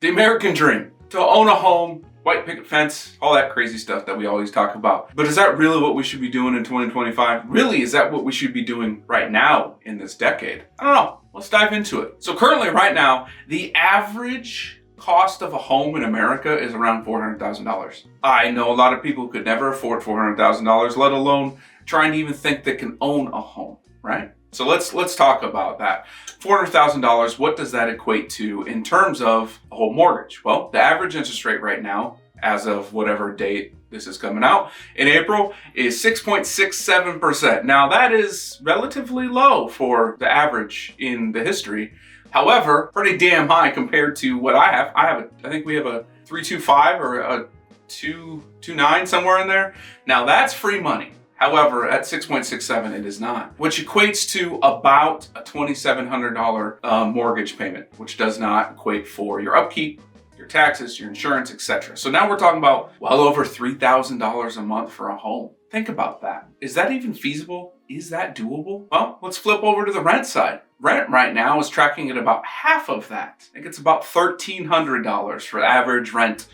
The American dream, to own a home, white picket fence, all that crazy stuff that we always talk about. But is that really what we should be doing in 2025? Really, is that what we should be doing right now in this decade? I don't know. Let's dive into it. So currently, right now, the average cost of a home in America is around $400,000. I know a lot of people who could never afford $400,000, let alone trying to even think they can own a home, right? So let's talk about that. $400,000, what does that equate to in terms of a home mortgage? Well, the average interest rate right now, as of whatever date this is coming out, in April, is 6.67%. Now that is relatively low for the average in the history. However, pretty damn high compared to what I have. I think we have a 3.25 or a 2.29 somewhere in there. Now that's free money. However, at 6.67, it is not, which equates to about a $2,700 mortgage payment, which does not equate for your upkeep, your taxes, your insurance, etc. So now we're talking about well over $3,000 a month for a home. Think about that. Is that even feasible? Is that doable? Well, let's flip over to the rent side. Rent right now is tracking at about half of that. I think it's about $1,300 for average rent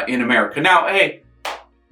in America. Now, hey,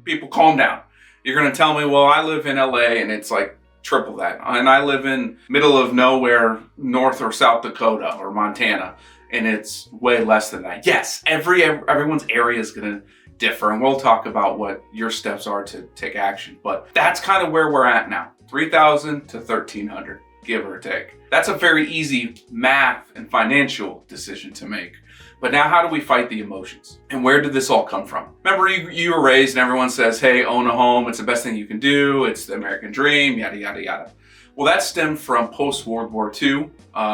people, calm down. You're going to tell me, well, I live in LA and it's like triple that. And I live in middle of nowhere, North or South Dakota or Montana, and it's way less than that. Yes, everyone's area is going to differ, and we'll talk about what your steps are to take action. But that's kind of where we're at now, 3,000 to 1,300, give or take. That's a very easy math and financial decision to make. But now how do we fight the emotions? And where did this all come from? Remember, you were raised and everyone says, hey, own a home. It's the best thing you can do. It's the American dream, yada, yada, yada. Well, that stemmed from post-World War II,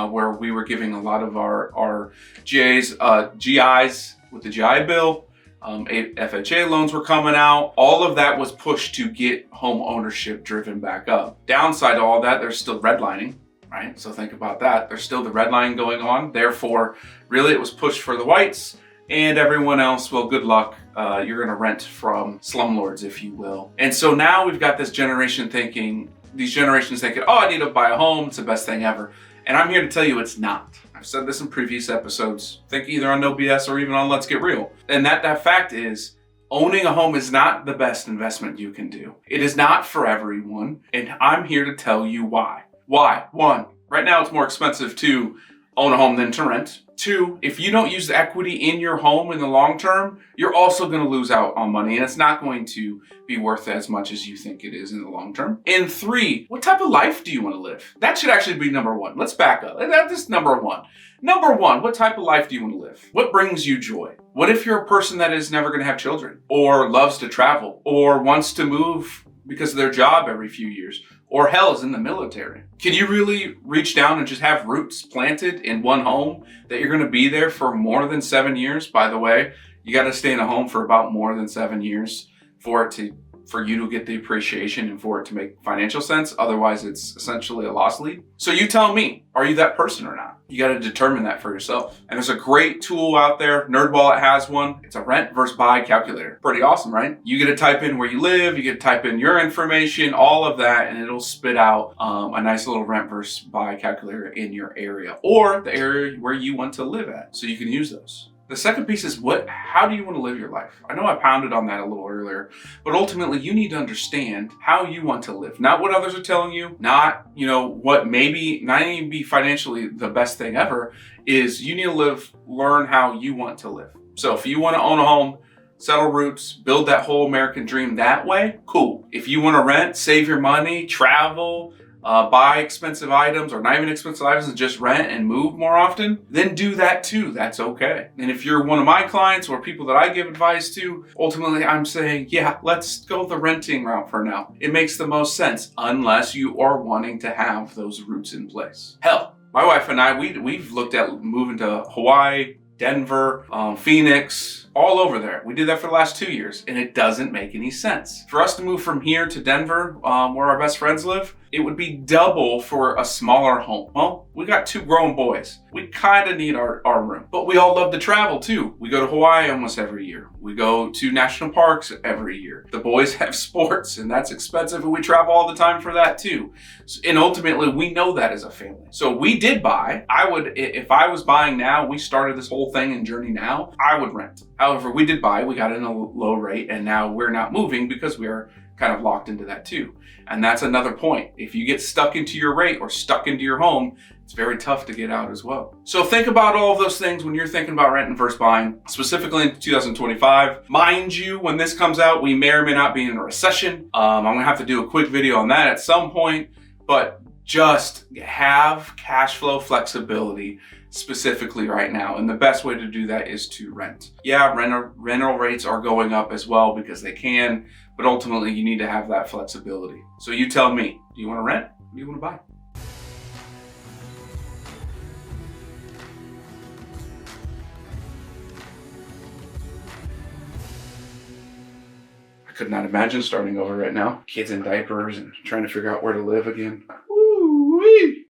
where we were giving a lot of our GIs with the GI Bill. FHA loans were coming out. All of that was pushed to get home ownership driven back up. Downside to all that, there's still redlining. Right? So think about that. There's still the redlining going on. Therefore, really it was pushed for the whites, and everyone else, well, good luck. You're going to rent from slumlords, if you will. And so now we've got this generation thinking, oh, I need to buy a home. It's the best thing ever. And I'm here to tell you it's not. I've said this in previous episodes. Think either on No BS or even on Let's Get Real. And that fact is, owning a home is not the best investment you can do. It is not for everyone. And I'm here to tell you why. Why? One, right now it's more expensive to own a home than to rent. Two, if you don't use the equity in your home in the long term, you're also going to lose out on money, and it's not going to be worth as much as you think it is in the long term. And three, what type of life do you want to live? That should actually be number one. Let's back up. That's number one. Number one, what type of life do you want to live? What brings you joy? What if you're a person that is never going to have children, or loves to travel, or wants to move because of their job every few years? Or hell, is in the military. Can you really reach down and just have roots planted in one home that you're going to be there for more than 7 years? By the way, you got to stay in a home for about more than 7 years for you to get the appreciation and for it to make financial sense. Otherwise, it's essentially a loss lead. So you tell me, are you that person or not? You got to determine that for yourself. And there's a great tool out there. NerdWallet has one. It's a rent versus buy calculator. Pretty awesome, right? You get to type in where you live. You get to type in your information, all of that, and it'll spit out a nice little rent versus buy calculator in your area or the area where you want to live at. So you can use those. The second piece is how do you want to live your life? I know I pounded on that a little earlier, but ultimately you need to understand how you want to live, not what others are telling you, not, what maybe not even be financially the best thing ever. Is you need to learn how you want to live. So if you want to own a home, settle roots, build that whole American dream that way, cool. If you want to rent, save your money, travel, buy expensive items or not even expensive items and just rent and move more often, then do that too. That's okay. And if you're one of my clients or people that I give advice to, ultimately I'm saying, yeah, let's go the renting route for now. It makes the most sense unless you are wanting to have those roots in place. Hell, my wife and I, we've looked at moving to Hawaii, Denver, Phoenix, all over there. We did that for the last 2 years, and it doesn't make any sense. For us to move from here to Denver, where our best friends live, it would be double for a smaller home. Well, we got 2 grown boys. We kind of need our room. But we all love to travel too. We go to Hawaii almost every year. We go to national parks every year. The boys have sports, and that's expensive, and we travel all the time for that too. And ultimately, we know that as a family. So we did buy. If I was buying now, we started this whole thing and journey now, I would rent. However, we did buy. We got in a low rate, and now we're not moving because we're kind of locked into that too. And that's another point. If you get stuck into your rate or stuck into your home, it's very tough to get out as well. So think about all of those things when you're thinking about renting versus buying, specifically in 2025. Mind you, when this comes out, we may or may not be in a recession. I'm gonna have to do a quick video on that at some point, but just have cash flow flexibility specifically right now. And the best way to do that is to rent. Yeah, rental rates are going up as well because they can, but ultimately you need to have that flexibility. So you tell me, do you want to rent or do you want to buy? I could not imagine starting over right now. Kids in diapers and trying to figure out where to live again.